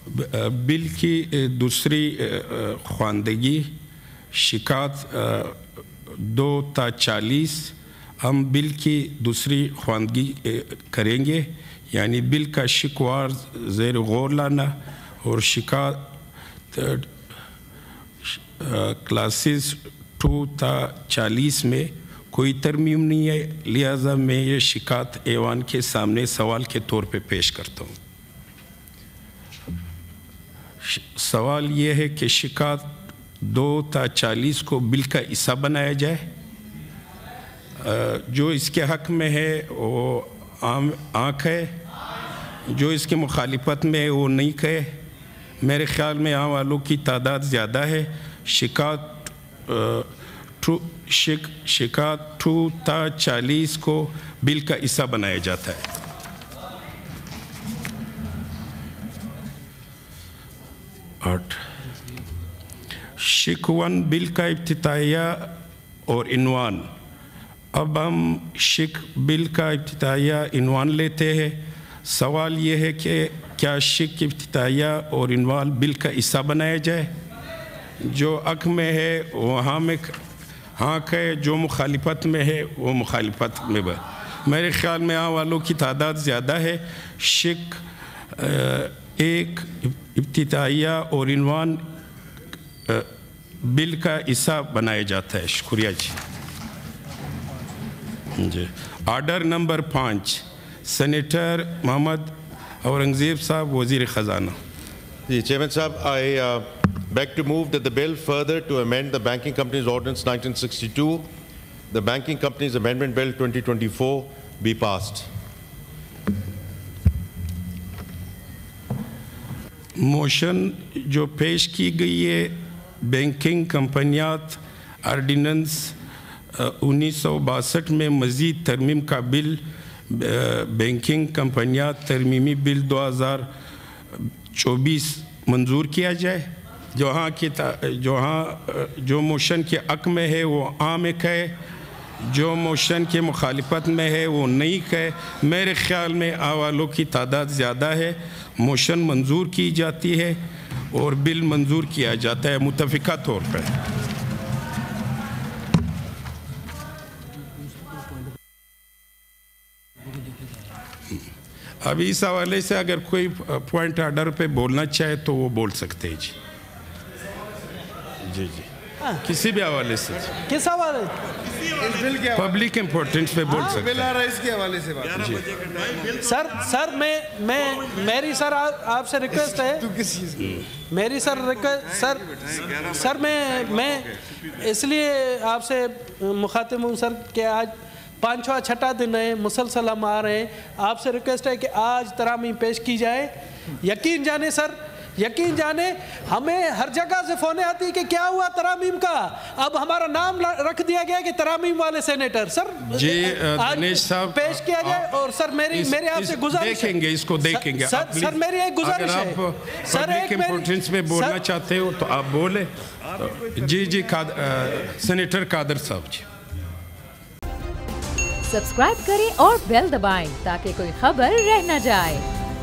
بل کی دوسری خواندگی شکایت 2 تا 40 ہم بل کی دوسری خواندگی کریں گے، یعنی بل کا شکوار زیر غور لانا اور شکایت کلاسز 2 تا 40 میں کوئی ترمیم نہیں ہے، لہذا میں یہ شکایت ایوان کے سامنے سوال کے طور پہ پیش کرتا ہوں۔ سوال یہ ہے کہ شکایت 2 تا 40 کو بل کا حصہ بنایا جائے، جو اس کے حق میں ہے وہ آنکھ ہے، جو اس کی مخالفت میں ہے وہ نہیں کہے۔ میرے خیال میں عام والوں کی تعداد زیادہ ہے، شکایت 2 تا 40 کو بل کا حصہ بنایا جاتا ہے۔ شکون بل کا افتتاحیہ اور عنوان۔ اب ہم بل کا افتتاحیہ عنوان لیتے ہیں۔ سوال یہ ہے کہ کیا افتتاحیہ اور عنوان بل کا حصہ بنایا جائے؟ جو حق میں ہے وہ ہاں کہے، جو مخالفت میں ہے وہ مخالفت میں بھر۔ میرے خیال میں عام والوں کی تعداد زیادہ ہے، ایک افتتاحیہ اور عنوان بل کا حصہ بنایا جاتا ہے۔ شکریہ جی۔ Order number 5 senator Muhammad Aurangzeb صاحب، وزیر خزانہ۔ جی چیئرمین صاحب، I beg to move that the bill further to amend the Banking Companies Ordinance 1962, the Banking Companies Amendment Bill 2024 be passed. Motion جو پیش کی گئی ہے بینکنگ کمپنیات آرڈیننس 1962 میں مزید ترمیم کا بل بینکنگ کمپنیات ترمیمی بل 2024 منظور کیا جائے۔ جو موشن کے حق میں ہے وہ عام کہے، جو موشن کے مخالفت میں ہے وہ نہیں کہے۔ میرے خیال میں آوالوں کی تعداد زیادہ ہے، موشن منظور کی جاتی ہے اور بل منظور کیا جاتا ہے متفقہ طور پر۔ ابھی اس حوالے سے اگر کوئی پوائنٹ آرڈر پہ بولنا چاہے تو وہ بول سکتے ہیں۔ جی جی کسی بھی حوالے سے، کس حوالے؟ پبلک امپورٹنس پہ بول سکتے ہیں۔ اس کے حوالے سے بات۔ سر میری سر آپ سے ریکویسٹ ہے، میری سر میں اس لیے آپ سے مخاطب ہوں سر کہ آج 5واں 6واں دن ہے، مسلسل ہم آ رہے ہیں، آپ سے ریکویسٹ ہے کہ آج ترامیم پیش کی جائے۔ یقین جانے سر، یقین جانے ہمیں ہر جگہ سے فونیں آتی کہ کیا ہوا ترامیم کا، اب ہمارا نام رکھ دیا گیا کہ ترامیم والے سینیٹر۔ سر جی دنیش صاحب پیش کیا جائے، اور سر میری آپ سے گزارش ہے، دیکھیں گے اس کو دیکھیں گے۔ سر میری ایک گزارش ہے، اگر آپ پبلک امپورٹنس میں بولنا چاہتے ہو تو آپ بولیں۔ جی سینیٹر قادر صاحب جی۔ سبسکرائب کریں اور بیل دبائیں تاکہ کوئی خبر رہ نہ جائے۔